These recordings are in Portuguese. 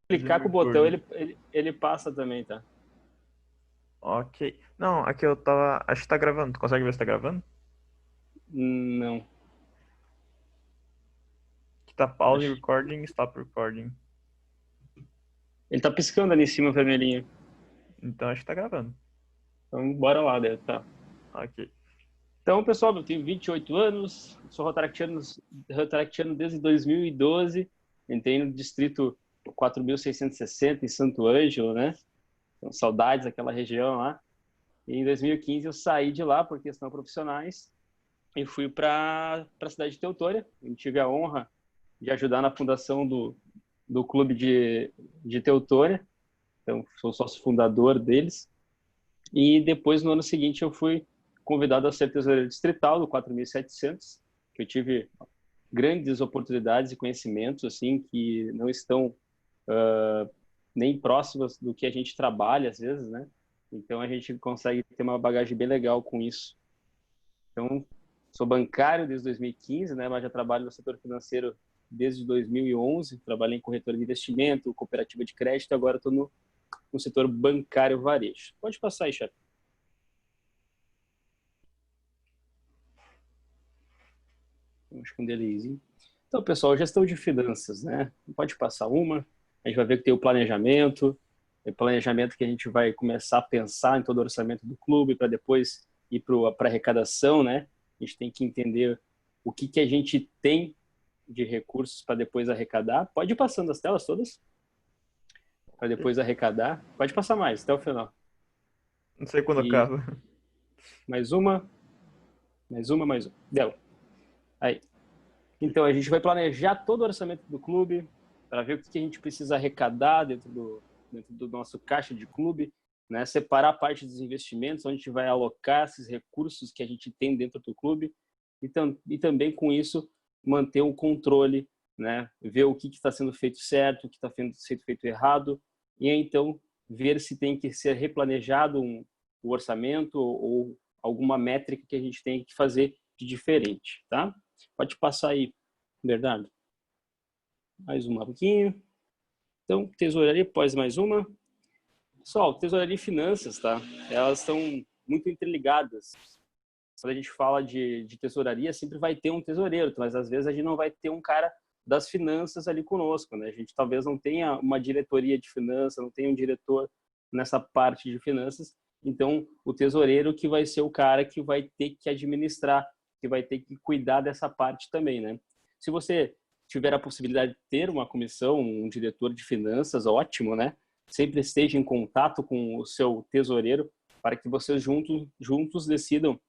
Clicar Desliga com o o botão, recording. ele passa também, tá? Ok. Não, aqui eu tava. Acho que tá gravando. Tu consegue ver se tá gravando? Não. Aqui tá pause Acho... recording, stop recording. Ele tá piscando ali em cima, vermelhinho. Então acho que tá gravando. Então, bora lá, deve tá. Ok. Então, pessoal, eu tenho 28 anos, sou rotaractiano desde 2012, entrei no distrito 4.660 em Santo Ângelo, né? Então, saudades daquela região lá. E em 2015 eu saí de lá por questões profissionais e fui para a cidade de Teutônia. Eu tive a honra de ajudar na fundação do clube de Teutônia, então sou sócio fundador deles. E depois, no ano seguinte, eu fui convidado a ser tesoureiro distrital do 4.700, que eu tive grandes oportunidades e conhecimentos assim que não estão nem próximas do que a gente trabalha às vezes, né? Então a gente consegue ter uma bagagem bem legal com isso. Então, sou bancário desde 2015, né, mas já trabalho no setor financeiro desde 2011, trabalhei em corretora de investimento, cooperativa de crédito, agora estou no setor bancário varejo. Pode passar aí, chefe. Vamos com um delayzinho. Então, pessoal, gestão de finanças, né? Pode passar uma. A gente vai ver que tem o planejamento, é planejamento que a gente vai começar a pensar em todo o orçamento do clube para depois ir para a arrecadação, né? A gente tem que entender o que, que a gente tem de recursos para depois arrecadar. Pode ir passando as telas todas para depois arrecadar. Pode passar mais até o final. Não sei quando E acaba. mais uma, mais uma, mais uma. Deu. Aí. Então, a gente vai planejar todo o orçamento do clube para ver o que a gente precisa arrecadar dentro do nosso caixa de clube, né? Separar a parte dos investimentos, onde a gente vai alocar esses recursos que a gente tem dentro do clube e também, com isso, manter um controle, né? Ver o que está sendo feito certo, o que está sendo feito errado e, então, ver se tem que ser replanejado o orçamento ou alguma métrica que a gente tem que fazer de diferente, tá? Pode passar aí, Bernardo. Mais um pouquinho. Então, tesouraria, pós mais uma. Pessoal, tesouraria e finanças, tá? Elas estão muito interligadas. Quando a gente fala de tesouraria, sempre vai ter um tesoureiro, mas às vezes a gente não vai ter um cara das finanças ali conosco, né? A gente talvez não tenha uma diretoria de finanças, não tenha um diretor nessa parte de finanças. Então, o tesoureiro que vai ser o cara que vai ter que administrar, que vai ter que cuidar dessa parte também, né? Se você tiver a possibilidade de ter uma comissão, um diretor de finanças, ótimo, né? Sempre esteja em contato com o seu tesoureiro para que vocês juntos decidam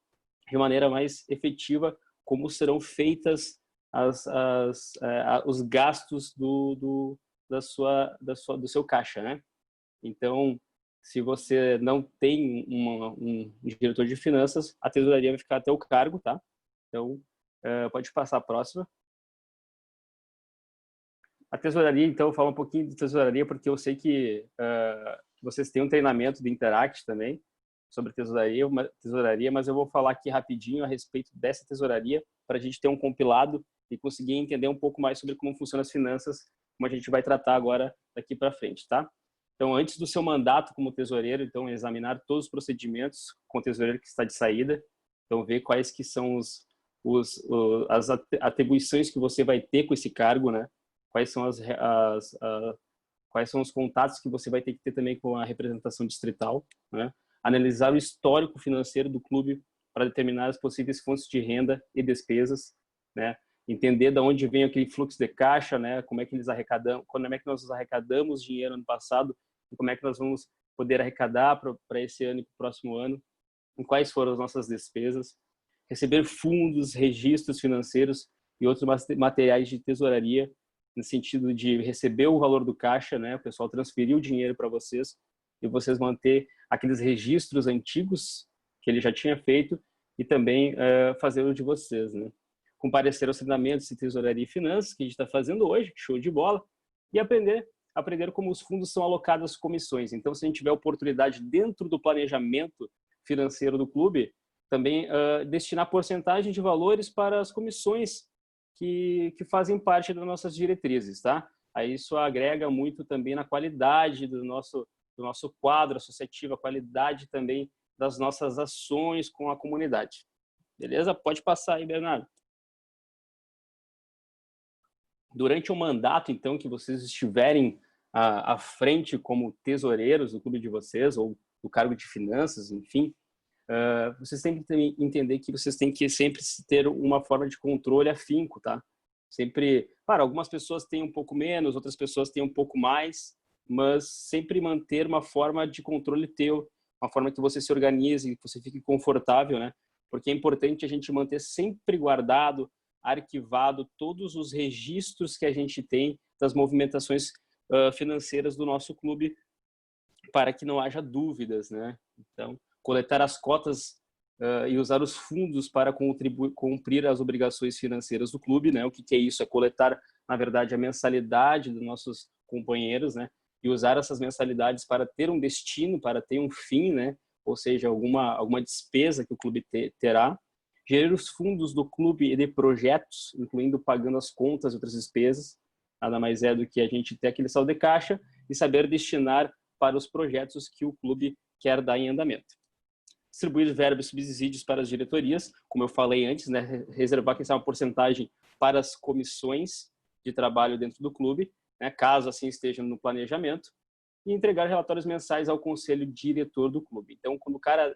de maneira mais efetiva como serão feitas os gastos do seu caixa, né? Então, se você não tem um diretor de finanças, a tesouraria vai ficar a teu cargo, tá? Então, pode passar a próxima. A tesouraria, então, fala um pouquinho de tesouraria, porque eu sei que vocês têm um treinamento de Interact também sobre tesouraria, mas eu vou falar aqui rapidinho a respeito dessa tesouraria para a gente ter um compilado e conseguir entender um pouco mais sobre como funcionam as finanças, como a gente vai tratar agora daqui para frente, tá? Então, antes do seu mandato como tesoureiro, então, examinar todos os procedimentos com o tesoureiro que está de saída, então, ver quais que são as atribuições que você vai ter com esse cargo, né? Quais são quais são os contatos que você vai ter que ter também com a representação distrital, né? Analisar o histórico financeiro do clube para determinar as possíveis fontes de renda e despesas, né? Entender de onde vem aquele fluxo de caixa, né? Como é que eles arrecadam, como é que nós arrecadamos dinheiro ano passado e como é que nós vamos poder arrecadar para esse ano e para o próximo ano, e quais foram as nossas despesas, receber fundos, registros financeiros e outros materiais de tesouraria, no sentido de receber o valor do caixa, né? O pessoal transferir o dinheiro para vocês e vocês manter aqueles registros antigos que ele já tinha feito e também fazer o de vocês, né? Comparecer aos treinamentos de tesouraria e finanças que a gente está fazendo hoje, show de bola, e aprender como os fundos são alocados às comissões. Então, se a gente tiver oportunidade dentro do planejamento financeiro do clube, também destinar porcentagem de valores para as comissões que fazem parte das nossas diretrizes, tá? Aí isso agrega muito também na qualidade do nosso quadro associativo, a qualidade também das nossas ações com a comunidade. Beleza? Pode passar aí, Bernardo. Durante o mandato, então, que vocês estiverem à frente como tesoureiros do clube de vocês, ou do cargo de finanças, enfim, vocês têm que entender que vocês têm que sempre ter uma forma de controle afinco, tá? Sempre, claro, algumas pessoas têm um pouco menos, outras pessoas têm um pouco mais, mas sempre manter uma forma de controle teu, uma forma que você se organize, que você fique confortável, né? Porque é importante a gente manter sempre guardado, arquivado todos os registros que a gente tem das movimentações financeiras do nosso clube, para que não haja dúvidas, né? Então, coletar as cotas e usar os fundos para cumprir as obrigações financeiras do clube, né? O que é isso? É coletar, na verdade, a mensalidade dos nossos companheiros, né? E usar essas mensalidades para ter um destino, para ter um fim, né? Ou seja, alguma despesa que o clube terá. Gerir os fundos do clube e de projetos, incluindo pagando as contas e outras despesas. Nada mais é do que a gente ter aquele saldo de caixa e saber destinar para os projetos que o clube quer dar em andamento. Distribuir verbas e subsídios para as diretorias, como eu falei antes, né? Reservar uma porcentagem para as comissões de trabalho dentro do clube, né? Caso assim esteja no planejamento, e entregar relatórios mensais ao conselho diretor do clube. Então, quando o cara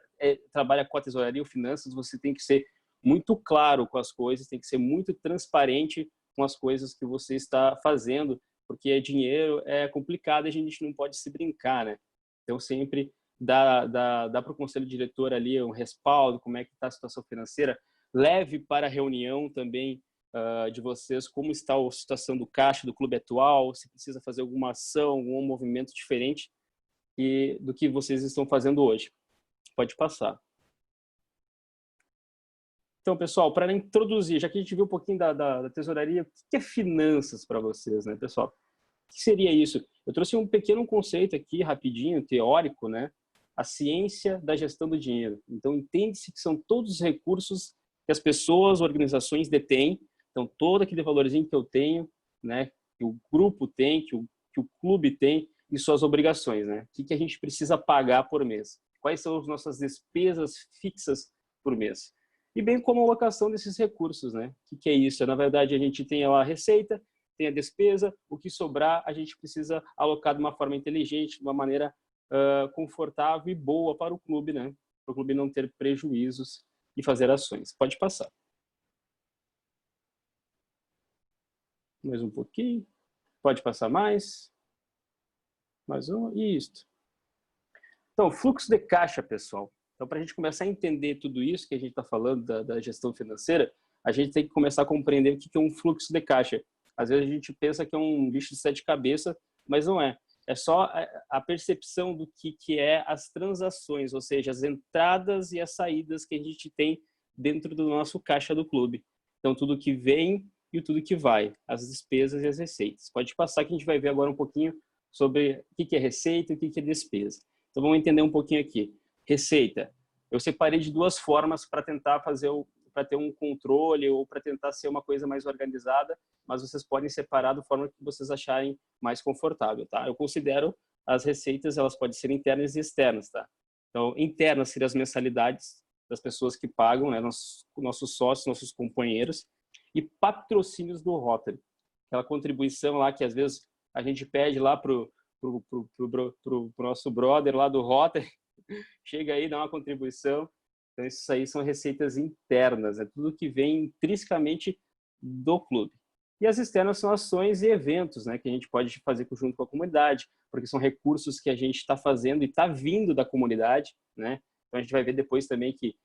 trabalha com a tesouraria ou finanças, você tem que ser muito claro com as coisas, tem que ser muito transparente com as coisas que você está fazendo, porque dinheiro é complicado e a gente não pode se brincar, né? Então, sempre dá para o conselho diretor ali um respaldo, como é que está a situação financeira, leve para a reunião também de vocês como está a situação do caixa do clube atual, se precisa fazer alguma ação, algum movimento diferente do que vocês estão fazendo hoje. Pode passar. Então, pessoal, para introduzir, já que a gente viu um pouquinho da tesouraria, o que é finanças para vocês, né, pessoal? O que seria isso? Eu trouxe um pequeno conceito aqui, rapidinho, teórico, né? A ciência da gestão do dinheiro. Então, entende-se que são todos os recursos que as pessoas, organizações detêm. Então, todo aquele valorzinho que eu tenho, né? Que o grupo tem, que o clube tem, e suas obrigações, né? O que a gente precisa pagar por mês? Quais são as nossas despesas fixas por mês? E bem como a alocação desses recursos, né? O que é isso? Na verdade, a gente tem a receita, tem a despesa, o que sobrar a gente precisa alocar de uma forma inteligente, de uma maneira confortável e boa para o clube, né? Para o clube não ter prejuízos e fazer ações. Pode passar. Mais um pouquinho. Pode passar mais. Mais um. E isto. Então, fluxo de caixa, pessoal. Então, para a gente começar a entender tudo isso que a gente está falando da gestão financeira, a gente tem que começar a compreender o que é um fluxo de caixa. Às vezes a gente pensa que é um bicho de sete cabeças, mas não é. É só a percepção do que é as transações, ou seja, as entradas e as saídas que a gente tem dentro do nosso caixa do clube. Então, tudo que vem e tudo que vai, as despesas e as receitas. Pode passar que a gente vai ver agora um pouquinho sobre o que é receita e o que é despesa. Então, vamos entender um pouquinho aqui. Receita. Eu separei de duas formas para tentar para ter um controle ou para tentar ser uma coisa mais organizada, mas vocês podem separar da forma que vocês acharem mais confortável, tá? Eu considero as receitas, elas podem ser internas e externas, tá? Então, internas seriam as mensalidades das pessoas que pagam, né? Nossos sócios, nossos companheiros, e patrocínios do Rotary. Aquela contribuição lá que às vezes a gente pede lá pro nosso brother lá do Rotary, chega aí, dá uma contribuição. Então, isso aí são receitas internas, é tudo que vem intrinsecamente do clube. E as externas são ações e eventos, né, que a gente pode fazer junto com a comunidade, porque são recursos que a gente está fazendo e está vindo da comunidade, né? Então, a gente vai ver depois também que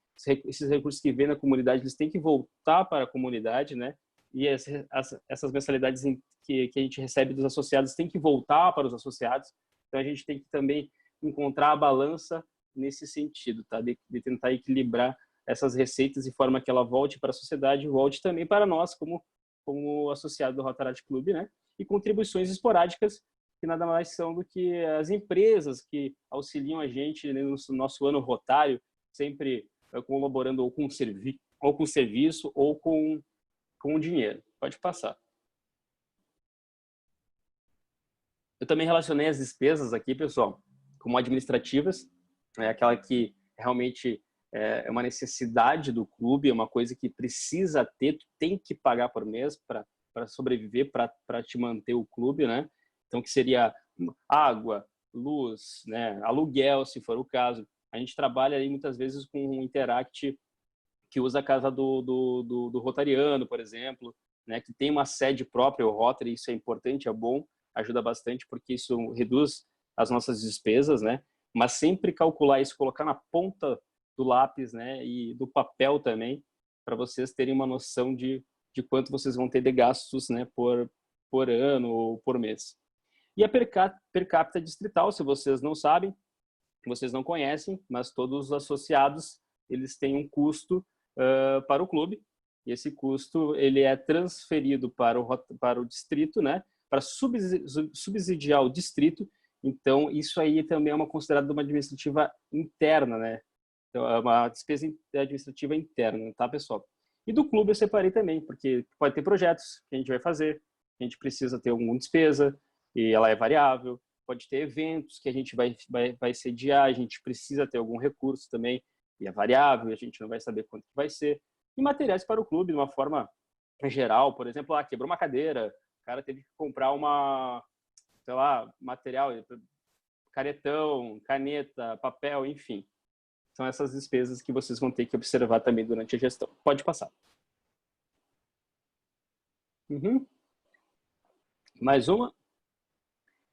esses recursos que vêm da comunidade, eles têm que voltar para a comunidade, né? e essas mensalidades que a gente recebe dos associados têm que voltar para os associados. Então, a gente tem que também encontrar a balança nesse sentido, tá? De tentar equilibrar essas receitas de forma que ela volte para a sociedade e volte também para nós como associado do Rotaract Club, né? E contribuições esporádicas, que nada mais são do que as empresas que auxiliam a gente no nosso ano rotário, sempre colaborando ou com serviço ou com dinheiro. Pode passar. Eu também relacionei as despesas aqui, pessoal, como administrativas, aquela que realmente é uma necessidade do clube, é uma coisa que precisa ter, tu tem que pagar por mês para sobreviver, para te manter o clube, né? Então, que seria água, luz, né? Aluguel, se for o caso. A gente trabalha aí muitas vezes com um Interact que usa a casa do Rotariano, por exemplo, né? Que tem uma sede própria, o Rotary, isso é importante, é bom, ajuda bastante, porque isso reduz as nossas despesas, né? Mas sempre calcular isso, colocar na ponta do lápis, né, e do papel também, para vocês terem uma noção de quanto vocês vão ter de gastos, né, por ano ou por mês. E a per capita distrital, se vocês não sabem, vocês não conhecem, mas todos os associados, eles têm um custo para o clube, e esse custo ele é transferido para o distrito, né, para subsidiar o distrito. Então, isso aí também é considerado uma administrativa interna, né? Então, é uma despesa administrativa interna, tá, pessoal? E do clube eu separei também, porque pode ter projetos que a gente vai fazer, a gente precisa ter alguma despesa, e ela é variável. Pode ter eventos que a gente vai sediar, a gente precisa ter algum recurso também, e é variável, e a gente não vai saber quanto que vai ser. E materiais para o clube, de uma forma geral, por exemplo, quebrou uma cadeira, o cara teve que comprar sei lá, material, caretão, caneta, papel, enfim. São essas despesas que vocês vão ter que observar também durante a gestão. Pode passar. Mais uma.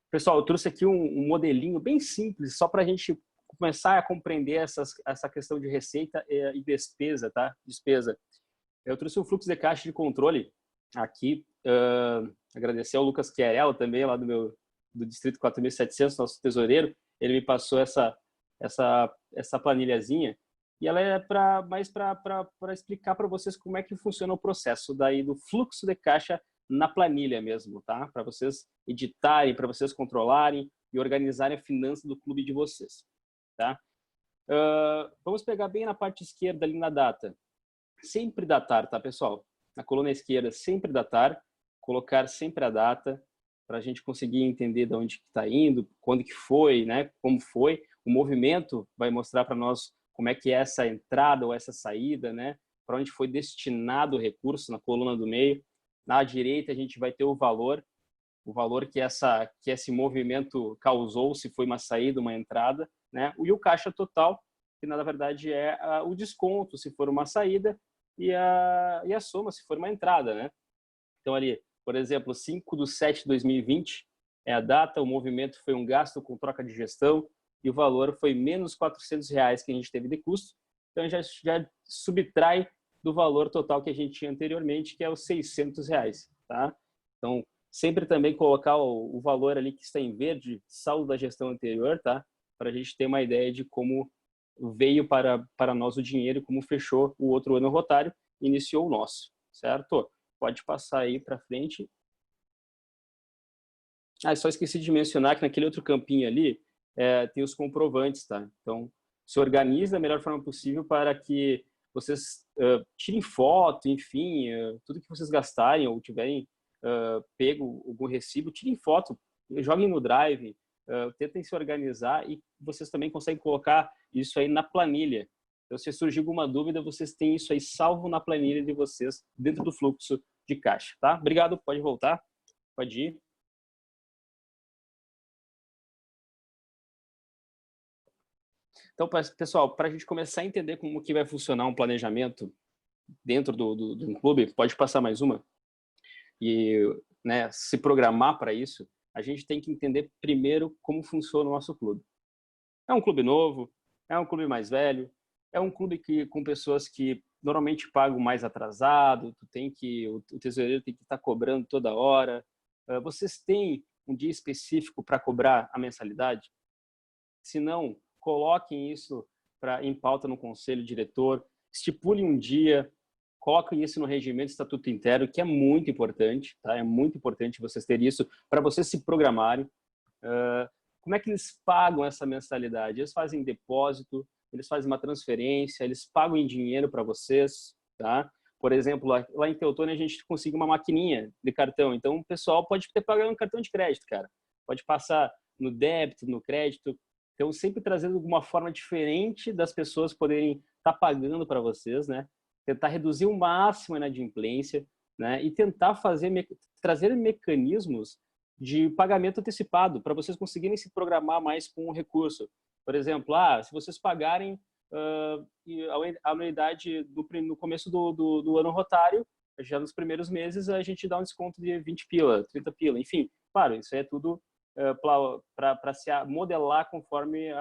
Pessoal, eu trouxe aqui um modelinho bem simples, só para a gente começar a compreender essa questão de receita e despesa, tá? Despesa. Eu trouxe um fluxo de caixa de controle aqui. Agradecer ao Lucas Chiarella também, lá do Distrito 4700, nosso tesoureiro. Ele me passou essa planilhazinha, e ela é mais para explicar para vocês como é que funciona o processo daí do fluxo de caixa na planilha mesmo, tá? Para vocês editarem, para vocês controlarem e organizarem a finança do clube de vocês, tá? Vamos pegar bem na parte esquerda ali na data. Sempre datar, tá, pessoal? Na coluna esquerda, sempre datar, colocar sempre a data, para a gente conseguir entender de onde está indo, quando que foi, né? Como foi. O movimento vai mostrar para nós como é que é essa entrada ou essa saída, né? Para onde foi destinado o recurso na coluna do meio. Na direita a gente vai ter o valor que esse movimento causou, se foi uma saída, uma entrada, né? E o caixa total, que na verdade é o desconto, se for uma saída, e a soma, se for uma entrada, né? Então ali, por exemplo, 5/7/2020 é a data, o movimento foi um gasto com troca de gestão e o valor foi menos R$400 que a gente teve de custo. Então já subtrai do valor total que a gente tinha anteriormente, que é os R$600, tá? Então, sempre também colocar o valor ali que está em verde, saldo da gestão anterior, tá? Para a gente ter uma ideia de como veio para nós o dinheiro e como fechou o outro ano rotário, iniciou o nosso, certo? Pode passar aí para frente. Só esqueci de mencionar que naquele outro campinho ali tem os comprovantes, tá? Então, se organize da melhor forma possível para que vocês tirem foto, enfim, tudo que vocês gastarem ou tiverem pego algum recibo, tirem foto, joguem no Drive, tentem se organizar, e vocês também conseguem colocar isso aí na planilha. Então, se surgir alguma dúvida, vocês têm isso aí salvo na planilha de vocês, dentro do fluxo de caixa, tá? Obrigado, pode voltar, pode ir. Então, pessoal, para a gente começar a entender como que vai funcionar um planejamento dentro de um clube, pode passar mais uma, e né, se programar para isso, a gente tem que entender primeiro como funciona o nosso clube. É um clube novo? É um clube mais velho? É um clube com pessoas que normalmente paga o mais atrasado, o tesoureiro tem que estar cobrando toda hora. Vocês têm um dia específico para cobrar a mensalidade? Se não, coloquem isso em pauta no conselho diretor, estipulem um dia, coloquem isso no regimento de estatuto interno, que é muito importante, tá? É muito importante vocês terem isso para vocês se programarem. Como é que eles pagam essa mensalidade? Eles fazem depósito, eles fazem uma transferência, eles pagam em dinheiro para vocês, tá? Por exemplo, lá em Teutônia a gente consegue uma maquininha de cartão, então o pessoal pode ter pagado um cartão de crédito, cara. Pode passar no débito, no crédito. Então, sempre trazendo alguma forma diferente das pessoas poderem estar pagando para vocês, né? Tentar reduzir o máximo a inadimplência, né? E tentar trazer mecanismos de pagamento antecipado para vocês conseguirem se programar mais com o recurso. Por exemplo, se vocês pagarem a anuidade no começo do ano rotário, já nos primeiros meses a gente dá um desconto de 20 pila, 30 pila, enfim. Claro, isso é tudo para se modelar conforme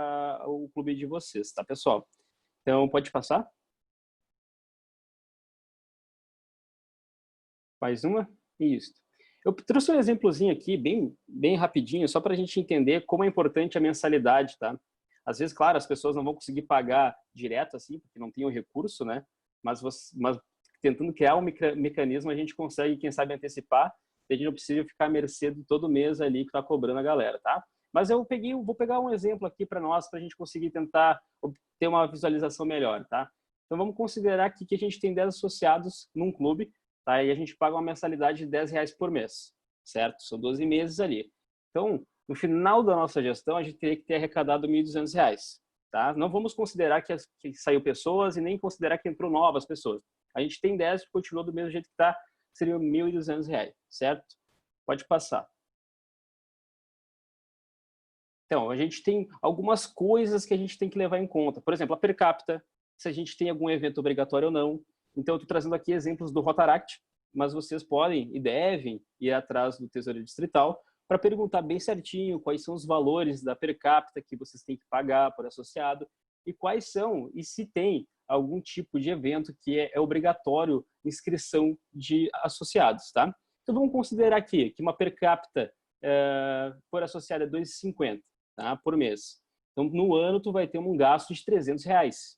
o clube de vocês, tá, pessoal? Então, pode passar? Mais uma? Isso. Eu trouxe um exemplozinho aqui, bem rapidinho, só para a gente entender como é importante a mensalidade, tá? Às vezes, claro, as pessoas não vão conseguir pagar direto assim, porque não tem o recurso, né? Mas tentando criar um mecanismo, a gente consegue, quem sabe, antecipar, e a gente não precisa ficar à mercê de todo mês ali que está cobrando a galera, tá? Mas vou pegar um exemplo aqui para nós, para a gente conseguir tentar ter uma visualização melhor, tá? Então, vamos considerar aqui que a gente tem 10 associados num clube, tá? E a gente paga uma mensalidade de R$10 por mês, certo? São 12 meses ali. Então, no final da nossa gestão, a gente teria que ter arrecadado R$1.200, tá? Não vamos considerar que saiu pessoas e nem considerar que entrou novas pessoas. A gente tem 10 que continuou do mesmo jeito que está, seria R$1.200, certo? Pode passar. Então, a gente tem algumas coisas que a gente tem que levar em conta. Por exemplo, a per capita, se a gente tem algum evento obrigatório ou não. Então, eu estou trazendo aqui exemplos do Rotaract, mas vocês podem e devem ir atrás do Tesouro Distrital para perguntar bem certinho quais são os valores da per capita que vocês têm que pagar por associado e quais são, e se tem algum tipo de evento que é obrigatório inscrição de associados, tá? Então, vamos considerar aqui que uma per capita por associado é R$2,50, tá? Por mês. Então, no ano, tu vai ter um gasto de R$300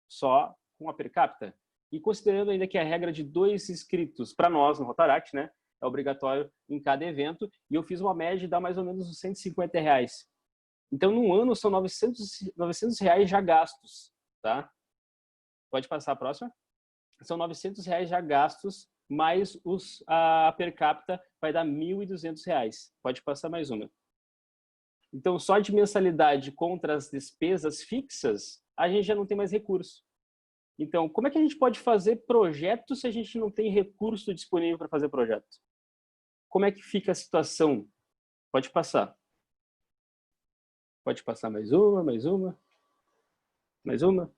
só com a per capita. E considerando ainda que a regra de 2 inscritos para nós no Rotaract, né, é obrigatório em cada evento, e eu fiz uma média de dar mais ou menos uns R$150. Então, num ano, são R$900 já gastos, tá? Pode passar a próxima? São R$900 já gastos, mais a per capita vai dar R$1.200. Pode passar mais uma. Então, só de mensalidade contra as despesas fixas, a gente já não tem mais recurso. Então, como é que a gente pode fazer projeto se a gente não tem recurso disponível para fazer projeto? Como é que fica a situação? Pode passar. Pode passar mais uma, mais uma, mais uma.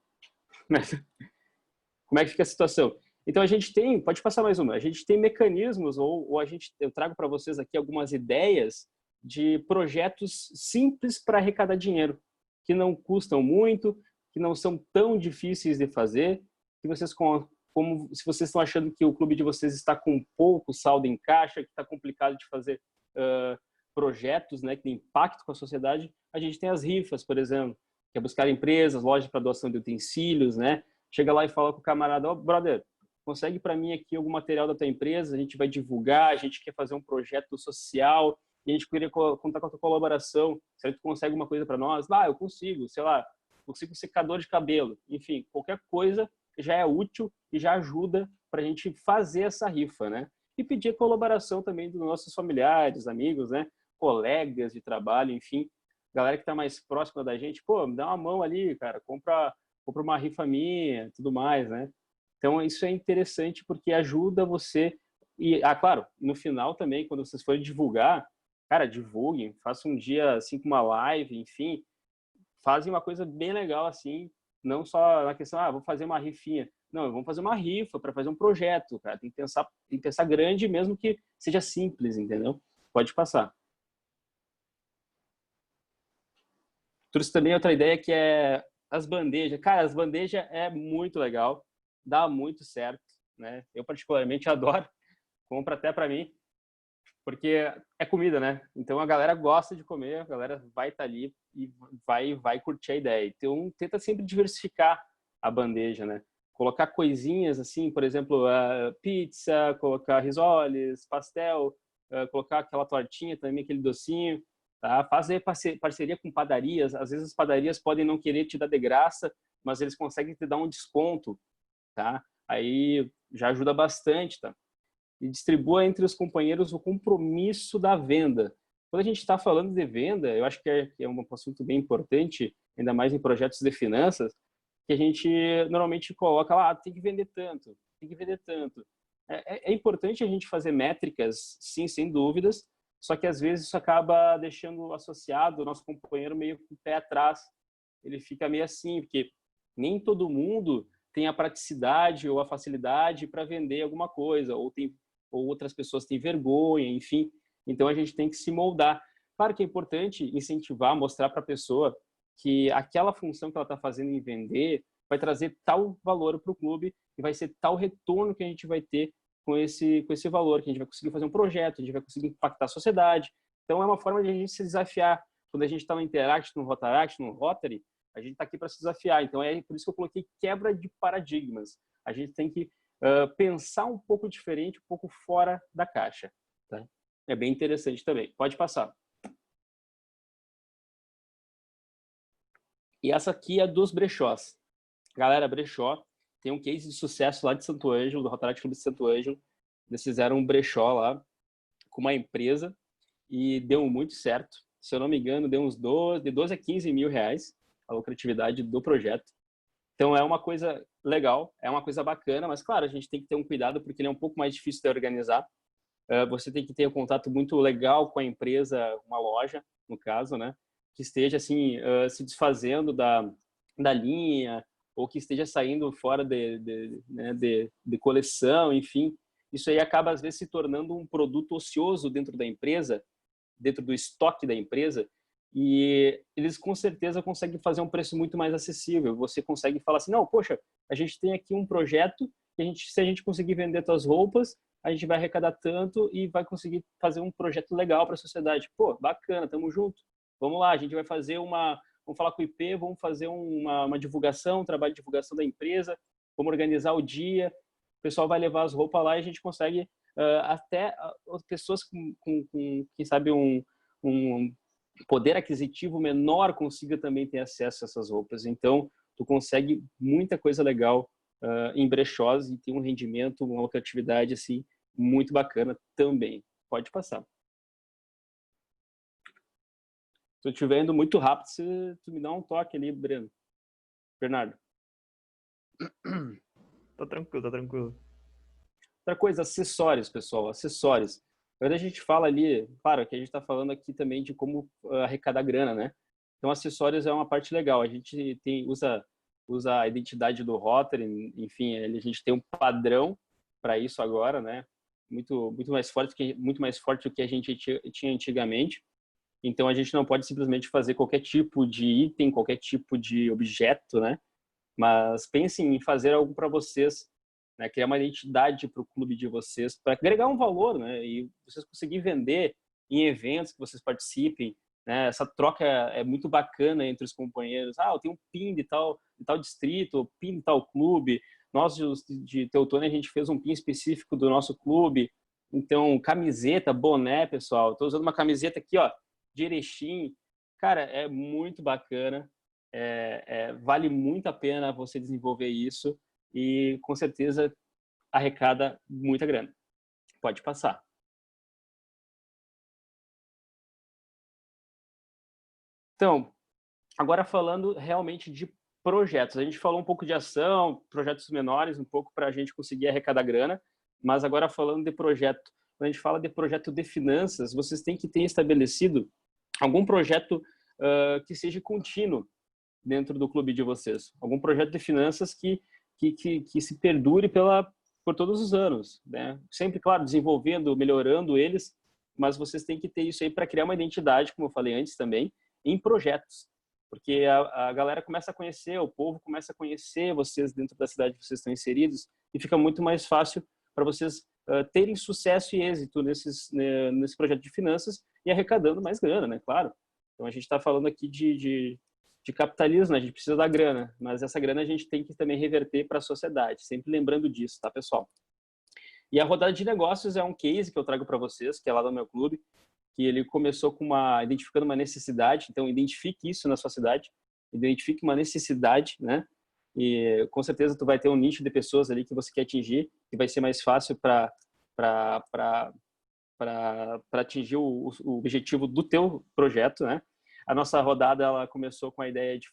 Como é que fica a situação? Então, a gente tem, pode passar mais uma, a gente tem mecanismos, eu trago para vocês aqui algumas ideias de projetos simples para arrecadar dinheiro, que não custam muito, que não são tão difíceis de fazer, que vocês, se vocês estão achando que o clube de vocês está com pouco saldo em caixa, que está complicado de fazer projetos, né, que tem impacto com a sociedade, a gente tem as rifas, por exemplo, que é buscar empresas, lojas para doação de utensílios, né? Chega lá e fala com o camarada, brother, consegue para mim aqui algum material da tua empresa, a gente vai divulgar, a gente quer fazer um projeto social, e a gente queria contar com a tua colaboração, se tu consegue uma coisa para nós? Eu consigo, sei lá, consigo um secador de cabelo, enfim, qualquer coisa já é útil e já ajuda para a gente fazer essa rifa, né? E pedir a colaboração também dos nossos familiares, amigos, né? Colegas de trabalho, enfim, galera que está mais próxima da gente, me dá uma mão ali, cara, compra uma rifa minha, tudo mais, né? Então, isso é interessante porque ajuda você e, claro, no final também, quando vocês forem divulgar, cara, divulguem, façam um dia assim com uma live, enfim, fazem uma coisa bem legal assim, não só na questão, vou fazer uma rifinha. Não, vamos fazer uma rifa para fazer um projeto, cara. Tem que pensar grande, mesmo que seja simples, entendeu? Pode passar. Trouxe também outra ideia que é as bandejas. Cara, as bandejas é muito legal. dá muito certo, né? Eu particularmente adoro, compro até para mim, porque é comida, né? Então a galera gosta de comer, a galera vai estar ali e vai curtir a ideia. Então tenta sempre diversificar a bandeja, né? Colocar coisinhas assim, por exemplo, pizza, colocar risoles, pastel, colocar aquela tortinha também, aquele docinho, tá? Fazer parceria com padarias. Às vezes as padarias podem não querer te dar de graça, mas eles conseguem te dar um desconto, tá? Aí já ajuda bastante, tá? E distribua entre os companheiros o compromisso da venda. Quando a gente está falando de venda, eu acho que é um assunto bem importante, ainda mais em projetos de finanças, que a gente normalmente coloca lá, tem que vender tanto, tem que vender tanto. É importante a gente fazer métricas, sim, sem dúvidas, só que às vezes isso acaba deixando associado o nosso companheiro meio com o pé atrás. Ele fica meio assim, porque nem todo mundo tem a praticidade ou a facilidade para vender alguma coisa, ou outras pessoas têm vergonha, enfim. Então a gente tem que se moldar. Claro que é importante incentivar, mostrar para a pessoa que aquela função que ela está fazendo em vender vai trazer tal valor para o clube e vai ser tal retorno que a gente vai ter com esse valor, que a gente vai conseguir fazer um projeto, a gente vai conseguir impactar a sociedade. Então é uma forma de a gente se desafiar. Quando a gente está no Interact, no Rotaract, no Rotary, a gente está aqui para se desafiar. Então é por isso que eu coloquei quebra de paradigmas. A gente tem que pensar um pouco diferente, um pouco fora da caixa. Tá? É bem interessante também. Pode passar. E essa aqui é dos brechós. Galera, brechó tem um case de sucesso lá de Santo Ângelo, do Rotaract Clube de Santo Ângelo. Eles fizeram um brechó lá com uma empresa e deu muito certo. Se eu não me engano, deu uns de 12 a 15 mil reais a lucratividade do projeto. Então é uma coisa legal, é uma coisa bacana, mas claro, a gente tem que ter um cuidado porque ele é um pouco mais difícil de organizar. Você tem que ter um contato muito legal com a empresa, uma loja, no caso, né? Que esteja assim se desfazendo da linha ou que esteja saindo fora de coleção, enfim. Isso aí acaba às vezes se tornando um produto ocioso dentro da empresa, dentro do estoque da empresa, e eles com certeza conseguem fazer um preço muito mais acessível. Você consegue falar assim, não, poxa, a gente tem aqui um projeto, se a gente conseguir vender tuas roupas, a gente vai arrecadar tanto e vai conseguir fazer um projeto legal para a sociedade. Pô, bacana, tamo junto. Vamos lá, a gente vai fazer vamos falar com o IP, vamos fazer uma divulgação, um trabalho de divulgação da empresa, vamos organizar o dia, o pessoal vai levar as roupas lá e a gente consegue até as pessoas com quem sabe, um poder aquisitivo menor consiga também ter acesso a essas roupas. Então, tu consegue muita coisa legal em brechós e tem um rendimento, uma lucratividade assim, muito bacana também. Pode passar. Se eu estiver indo muito rápido, tu me dá um toque ali, Breno. Bernardo. Tá tranquilo, tá tranquilo. Outra coisa, acessórios, pessoal, acessórios. Quando a gente fala ali, claro que a gente está falando aqui também de como arrecadar grana, né? Então, acessórios é uma parte legal. A gente usa a identidade do Rotary, enfim, a gente tem um padrão para isso agora, né? Muito mais forte do que a gente tinha antigamente. Então, a gente não pode simplesmente fazer qualquer tipo de item, qualquer tipo de objeto, né? Mas pensem em fazer algo para vocês, né? Criar uma identidade para o clube de vocês, para agregar um valor, né? E vocês conseguirem vender em eventos que vocês participem, né? Essa troca é muito bacana entre os companheiros. Ah, eu tenho um pin de tal distrito, pin de tal clube. Nós de Teutônia a gente fez um pin específico do nosso clube. Então, camiseta, boné, pessoal. Estou usando uma camiseta aqui, ó, de Erechim. Cara, é muito bacana. Vale muito a pena você desenvolver isso e com certeza arrecada muita grana. Pode passar. Então, agora falando realmente de projetos. A gente falou um pouco de ação, projetos menores, um pouco para a gente conseguir arrecadar grana, mas agora falando de projeto. Quando a gente fala de projeto de finanças, vocês têm que ter estabelecido algum projeto que seja contínuo dentro do clube de vocês. Algum projeto de finanças que se perdure por todos os anos, né? Sempre, claro, desenvolvendo, melhorando eles, mas vocês têm que ter isso aí para criar uma identidade, como eu falei antes também, em projetos. porque a galera começa a conhecer, o povo começa a conhecer vocês dentro da cidade que vocês estão inseridos e fica muito mais fácil para vocês terem sucesso e êxito nesse projeto de finanças e arrecadando mais grana, né? Claro. Então, a gente está falando aqui de capitalismo, né? A gente precisa da grana, mas essa grana a gente tem que também reverter para a sociedade, sempre lembrando disso, tá, pessoal? E a rodada de negócios é um case que eu trago para vocês, que é lá do meu clube, que ele começou identificando uma necessidade. Então, identifique isso na sua cidade, identifique uma necessidade, né? E com certeza tu vai ter um nicho de pessoas ali que você quer atingir, que vai ser mais fácil para atingir o objetivo do teu projeto, né? A nossa rodada ela começou com a ideia de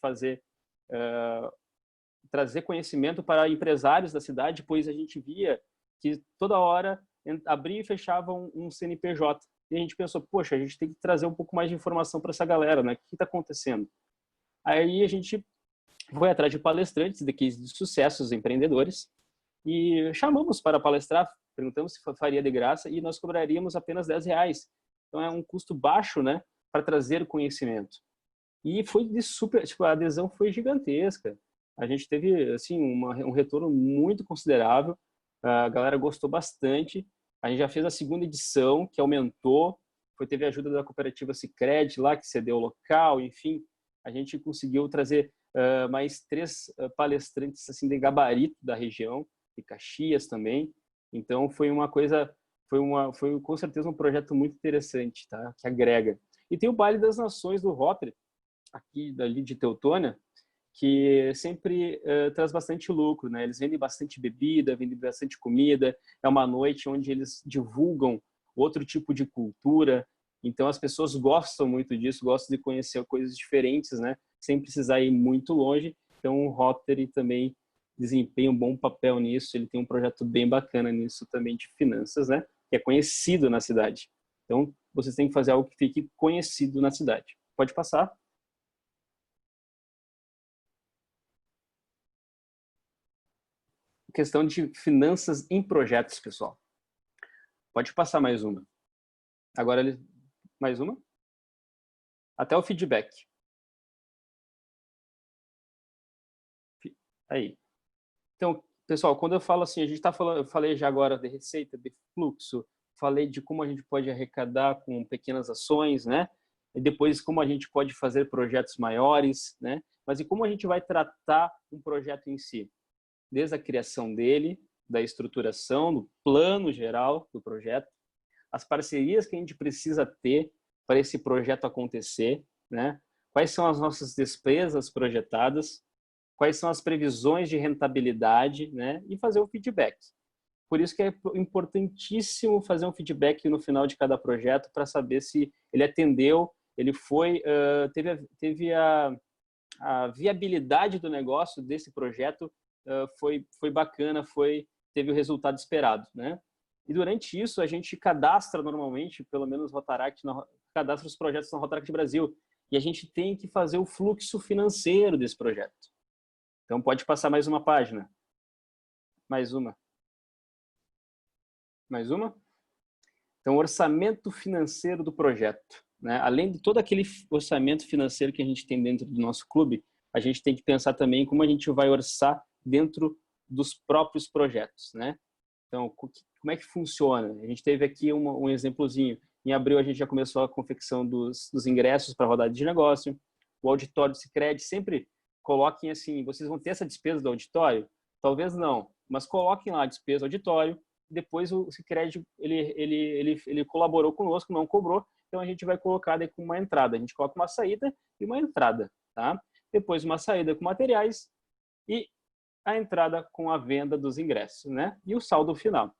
trazer conhecimento para empresários da cidade, pois a gente via que toda hora abria e fechava um CNPJ. E a gente pensou, poxa, a gente tem que trazer um pouco mais de informação para essa galera, né? O que está acontecendo? Aí a gente foi atrás de palestrantes de cases de sucessos empreendedores e chamamos para palestrar, perguntamos se faria de graça e nós cobraríamos apenas R$10. Então é um custo baixo, né, para trazer conhecimento. E foi de super, tipo, a adesão foi gigantesca. A gente teve assim um retorno muito considerável. A galera gostou bastante. A gente já fez a segunda edição, que aumentou. Teve a ajuda da cooperativa Sicredi lá, que cedeu o local, enfim. A gente conseguiu trazer mais 3 palestrantes assim de gabarito da região, de Caxias também. Então foi uma coisa, foi com certeza um projeto muito interessante, tá? Que agrega. E tem o Baile das Nações do Rotary, aqui dali de Teutônia, que sempre traz bastante lucro, né? Eles vendem bastante bebida, vendem bastante comida. É uma noite onde eles divulgam outro tipo de cultura. Então as pessoas gostam muito disso, gostam de conhecer coisas diferentes, né? Sem precisar ir muito longe. Então o Rotary também desempenha um bom papel nisso. Ele tem um projeto bem bacana nisso também de finanças, né? Que é conhecido na cidade. Então vocês têm que fazer algo que fique conhecido na cidade. Pode passar. Questão de finanças em projetos, pessoal. Pode passar mais uma. Agora, mais uma. Até o feedback. Aí. Então, pessoal, quando eu falo assim, a gente está falando, eu falei já agora de receita, de fluxo, falei de como a gente pode arrecadar com pequenas ações, né? E depois como a gente pode fazer projetos maiores, né? Mas e como a gente vai tratar um projeto em si? Desde a criação dele, da estruturação, do plano geral do projeto, as parcerias que a gente precisa ter para esse projeto acontecer, né? Quais são as nossas despesas projetadas, quais são as previsões de rentabilidade, né? E fazer o feedback. Por isso que é importantíssimo fazer um feedback no final de cada projeto para saber se ele atendeu, ele foi, teve a viabilidade do negócio desse projeto foi bacana, teve o resultado esperado, né? E durante isso a gente cadastra normalmente, pelo menos Rotaract, cadastra os projetos na Rotaract Brasil, e a gente tem que fazer o fluxo financeiro desse projeto. Então pode passar mais uma página. Mais uma. Mais uma. Então, orçamento financeiro do projeto, né? Além de todo aquele orçamento financeiro que a gente tem dentro do nosso clube, a gente tem que pensar também como a gente vai orçar dentro dos próprios projetos, né? Então, como é que funciona? A gente teve aqui um exemplozinho. Em abril, a gente já começou a confecção dos ingressos para a rodada de negócio. O auditório do Sicredi, sempre coloquem assim, vocês vão ter essa despesa do auditório? Talvez não, mas coloquem lá a despesa do auditório. Depois o Sicredi, ele colaborou conosco, não cobrou, então a gente vai colocar daí com uma entrada. A gente coloca uma saída e uma entrada, tá? Depois uma saída com materiais e a entrada com a venda dos ingressos, né? E o saldo final.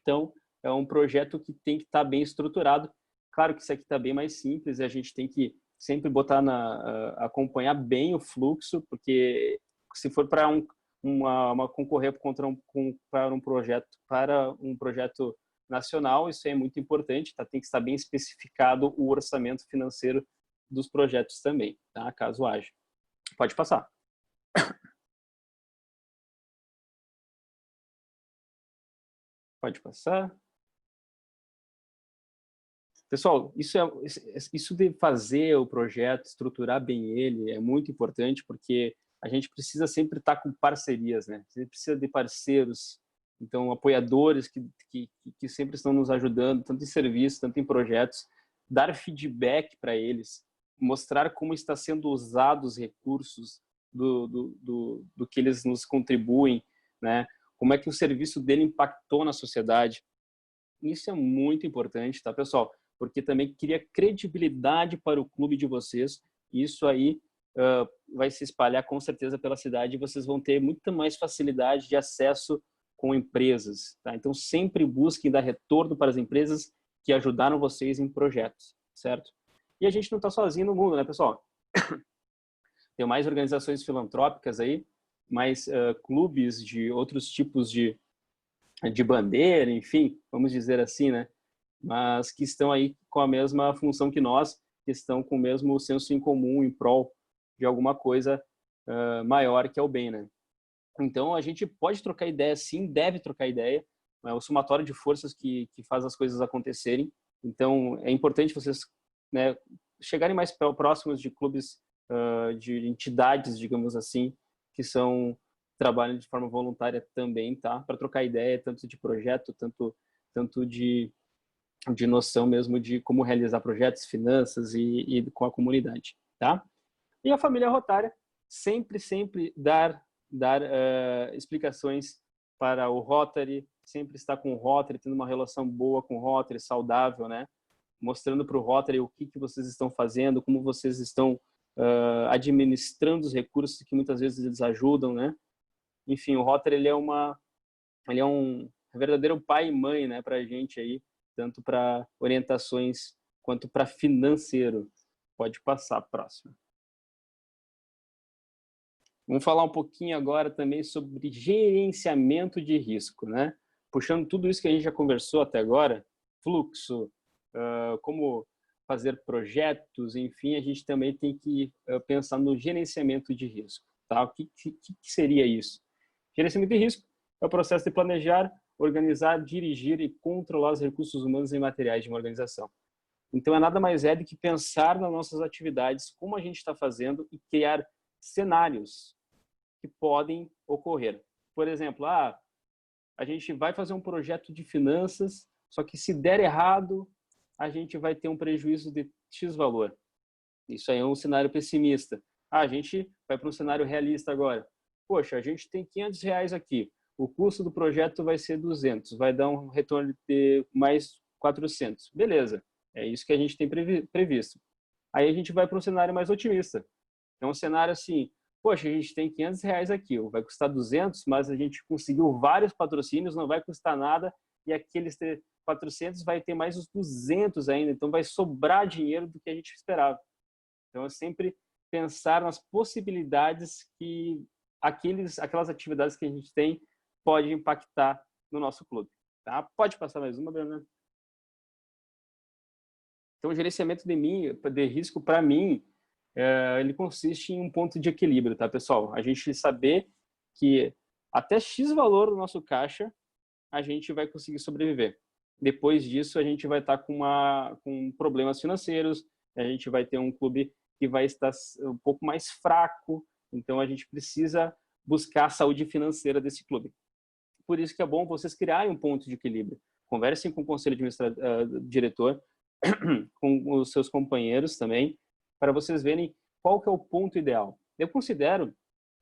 Então, é um projeto que tem que estar bem estruturado. Claro que isso aqui está bem mais simples, a gente tem que sempre botar acompanhar bem o fluxo, porque se for para concorrer para um projeto nacional, isso é muito importante, tá? Tem que estar bem especificado o orçamento financeiro dos projetos também, tá? Caso haja. Pode passar. Pode passar. Pessoal, isso de fazer o projeto, estruturar bem ele, é muito importante, porque a gente precisa sempre estar com parcerias, né? A gente precisa de parceiros, então, apoiadores que sempre estão nos ajudando, tanto em serviços, tanto em projetos, dar feedback para eles, mostrar como está sendo usados os recursos do que eles nos contribuem, né? Como é que o serviço dele impactou na sociedade. Isso é muito importante, tá, pessoal? Porque também cria credibilidade para o clube de vocês. Isso aí vai se espalhar com certeza pela cidade e vocês vão ter muita mais facilidade de acesso com empresas, tá? Então, sempre busquem dar retorno para as empresas que ajudaram vocês em projetos, certo? E a gente não está sozinho no mundo, né, pessoal? Tem mais organizações filantrópicas aí, mais clubes de outros tipos de bandeira, enfim, vamos dizer assim, né? Mas que estão aí com a mesma função que nós, que estão com o mesmo senso em comum, em prol de alguma coisa maior que é o bem, né? Então, a gente pode trocar ideia, sim, deve trocar ideia. É o somatório de forças que faz as coisas acontecerem. Então, é importante vocês, né, chegarem mais próximos de clubes, de entidades, digamos assim, que trabalham de forma voluntária também, tá? Para trocar ideia, tanto de projeto, tanto de noção mesmo de como realizar projetos, finanças e com a comunidade, tá? E a família Rotária sempre dar explicações para o Rotary, sempre estar com o Rotary, tendo uma relação boa com o Rotary, saudável, né? Mostrando para o Rotary o que vocês estão fazendo, como vocês estão administrando os recursos que muitas vezes eles ajudam, né? Enfim, o Rotary ele é um verdadeiro pai e mãe, né, para a gente aí, tanto para orientações quanto para financeiro. Pode passar a próxima. Vamos falar um pouquinho agora também sobre gerenciamento de risco, né? Puxando tudo isso que a gente já conversou até agora, fluxo, como fazer projetos, enfim, a gente também tem que pensar no gerenciamento de risco, tá? O que seria isso? Gerenciamento de risco é o processo de planejar, organizar, dirigir e controlar os recursos humanos e materiais de uma organização. Então, é nada mais do que pensar nas nossas atividades, como a gente está fazendo e criar cenários que podem ocorrer. Por exemplo, a gente vai fazer um projeto de finanças, só que se der errado, a gente vai ter um prejuízo de X valor. Isso aí é um cenário pessimista. A gente vai para um cenário realista agora. Poxa, a gente tem R$500 aqui. O custo do projeto vai ser 200, vai dar um retorno de mais 400. Beleza, é isso que a gente tem previsto. Aí a gente vai para um cenário mais otimista. É um cenário assim, poxa, a gente tem R$500 aqui, vai custar 200, mas a gente conseguiu vários patrocínios, não vai custar nada, e aqueles 400 vai ter mais os 200 ainda, então vai sobrar dinheiro do que a gente esperava. Então, é sempre pensar nas possibilidades que aquelas atividades que a gente tem pode impactar no nosso clube. Tá? Pode passar mais uma, Bernardo? Então, o gerenciamento de risco, para mim, ele consiste em um ponto de equilíbrio, tá, pessoal? A gente saber que até X valor do nosso caixa, a gente vai conseguir sobreviver. Depois disso, a gente vai estar com problemas financeiros, a gente vai ter um clube que vai estar um pouco mais fraco, então a gente precisa buscar a saúde financeira desse clube. Por isso que é bom vocês criarem um ponto de equilíbrio. Conversem com o conselho diretor, com os seus companheiros também, para vocês verem qual que é o ponto ideal. Eu considero,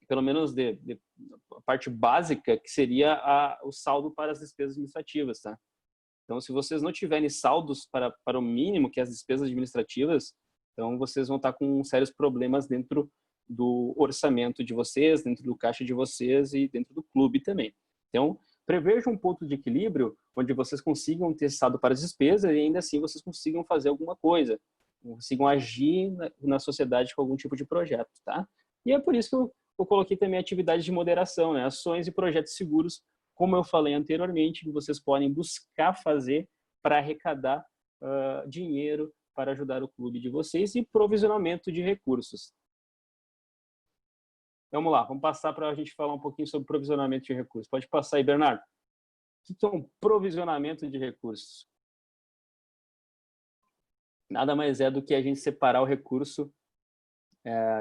pelo menos a parte básica, que seria o saldo para as despesas administrativas, tá? Então, se vocês não tiverem saldos para o mínimo, que é as despesas administrativas, então vocês vão estar com sérios problemas dentro do orçamento de vocês, dentro do caixa de vocês e dentro do clube também. Então, preveja um ponto de equilíbrio onde vocês consigam ter saldo para as despesas e ainda assim vocês consigam fazer alguma coisa, consigam agir na sociedade com algum tipo de projeto, tá? E é por isso que eu coloquei também atividades de moderação, né? Ações e projetos seguros, como eu falei anteriormente, que vocês podem buscar fazer para arrecadar dinheiro para ajudar o clube de vocês e provisionamento de recursos. Vamos lá, vamos passar para a gente falar um pouquinho sobre provisionamento de recursos. Pode passar aí, Bernardo. O que é um provisionamento de recursos? nada mais é do que a gente separar o recurso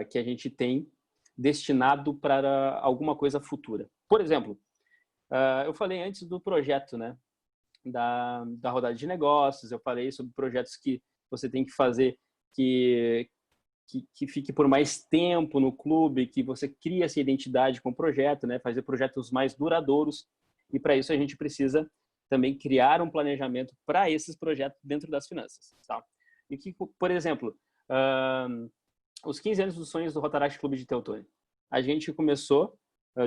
que a gente tem destinado para alguma coisa futura. Por exemplo, eu falei antes do projeto, né, da rodada de negócios, eu falei sobre projetos que você tem que fazer que fique por mais tempo no clube, que você crie essa identidade com o projeto, né, fazer projetos mais duradouros, e para isso a gente precisa também criar um planejamento para esses projetos dentro das finanças, tá? E que, por exemplo, os 15 anos dos sonhos do Rotaract Clube de Teutônia. A gente começou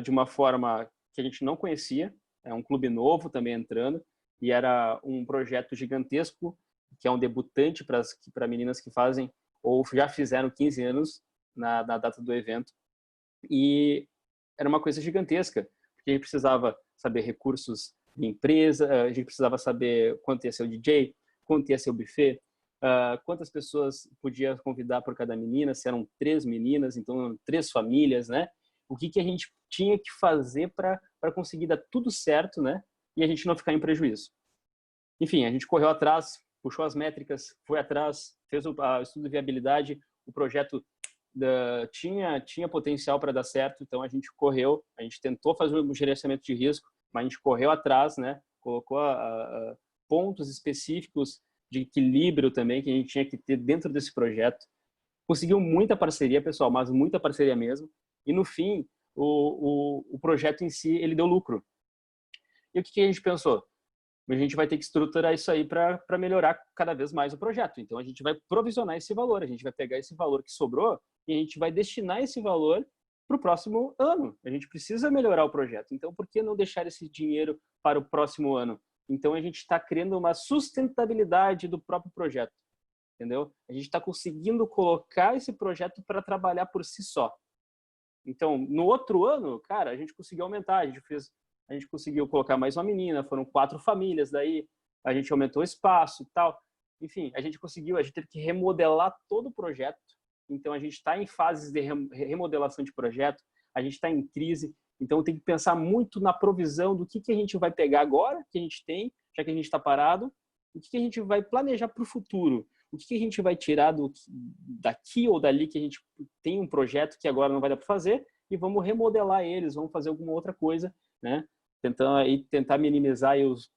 de uma forma que a gente não conhecia, é um clube novo também entrando, e era um projeto gigantesco, que é um debutante para meninas que fazem ou já fizeram 15 anos na data do evento. E era uma coisa gigantesca, porque a gente precisava saber recursos de empresa, a gente precisava saber quanto ia ser o DJ, quanto ia ser o buffet, quantas pessoas podia convidar por cada menina, se eram 3 meninas, então 3 famílias, né? O que a gente tinha que fazer para conseguir dar tudo certo, né? E a gente não ficar em prejuízo. Enfim, a gente correu atrás, puxou as métricas, foi atrás, fez o estudo de viabilidade, o projeto tinha potencial para dar certo, então a gente correu, a gente tentou fazer um gerenciamento de risco, mas a gente correu atrás, né? Colocou pontos específicos de equilíbrio também que a gente tinha que ter dentro desse projeto. Conseguiu muita parceria, pessoal, mas muita parceria mesmo. E no fim, o projeto em si, ele deu lucro. E o que a gente pensou? A gente vai ter que estruturar isso aí para melhorar cada vez mais o projeto. Então, a gente vai provisionar esse valor, a gente vai pegar esse valor que sobrou e a gente vai destinar esse valor para o próximo ano. A gente precisa melhorar o projeto. Então, por que não deixar esse dinheiro para o próximo ano? Então, a gente está criando uma sustentabilidade do próprio projeto, entendeu? A gente está conseguindo colocar esse projeto para trabalhar por si só. Então, no outro ano, cara, a gente conseguiu aumentar, a gente conseguiu colocar mais uma menina, foram 4 famílias, daí a gente aumentou o espaço e tal. Enfim, a gente teve que remodelar todo o projeto. Então, a gente está em fases de remodelação de projeto, a gente está em crise, então tem que pensar muito na provisão do que a gente vai pegar agora, que a gente tem, já que a gente está parado, o que a gente vai planejar para o futuro, o que a gente vai tirar daqui ou dali que a gente tem um projeto que agora não vai dar para fazer e vamos remodelar eles, vamos fazer alguma outra coisa, né? Tentar minimizar aí os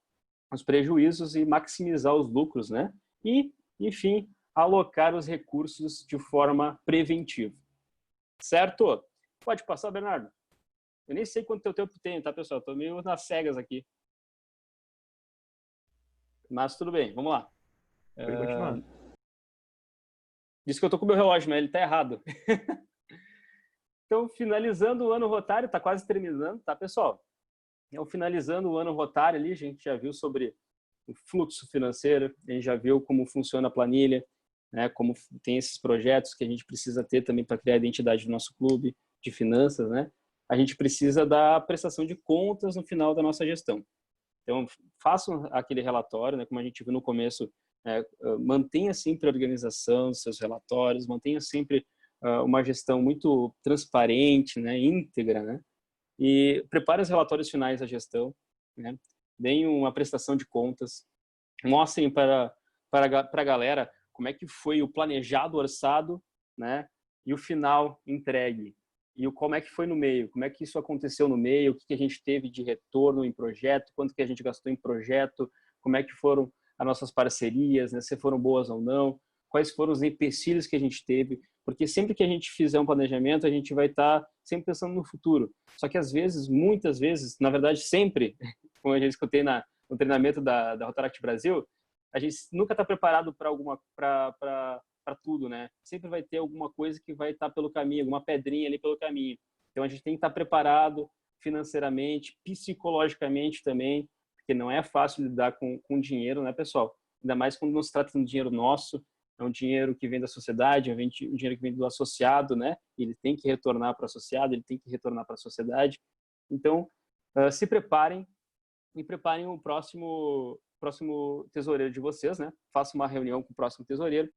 prejuízos e maximizar os lucros, né? E, enfim, alocar os recursos de forma preventiva. Certo? Pode passar, Bernardo. Eu nem sei quanto tempo tem, tá, pessoal? Estou meio nas cegas aqui. Mas tudo bem, vamos lá. Pode continuar. Diz que eu tô com o meu relógio, mas ele tá errado. Então, finalizando o ano rotário, tá quase terminando, tá, pessoal? Então, finalizando o ano rotário ali, a gente já viu sobre o fluxo financeiro, a gente já viu como funciona a planilha, né, como tem esses projetos que a gente precisa ter também para criar a identidade do nosso clube de finanças, né? A gente precisa da prestação de contas no final da nossa gestão. Então, façam aquele relatório, né, como a gente viu no começo, mantenha sempre a organização dos seus relatórios, mantenha sempre uma gestão muito transparente, né, íntegra, né? E prepare os relatórios finais da gestão, né? Deem uma prestação de contas, mostrem para a galera como é que foi o planejado, orçado, né? E o final entregue. E como é que foi no meio, como é que isso aconteceu no meio, o que a gente teve de retorno em projeto, quanto que a gente gastou em projeto, como é que foram as nossas parcerias, né? Se foram boas ou não, quais foram os empecilhos que a gente teve, porque sempre que a gente fizer um planejamento, a gente vai estar sempre pensando no futuro. Só que às vezes, muitas vezes, na verdade sempre, como eu já escutei no treinamento da Rotaract Brasil, a gente nunca está preparado para tudo, né? Sempre vai ter alguma coisa que vai estar pelo caminho, alguma pedrinha ali pelo caminho. Então a gente tem que estar preparado financeiramente, psicologicamente também, porque não é fácil lidar com dinheiro, né, pessoal? Ainda mais quando não se trata de um dinheiro nosso, é um dinheiro que vem da sociedade, é um dinheiro que vem do associado, né? Ele tem que retornar para o associado, ele tem que retornar para a sociedade. Então, se preparem e preparem o próximo tesoureiro de vocês, né? Faça uma reunião com o próximo tesoureiro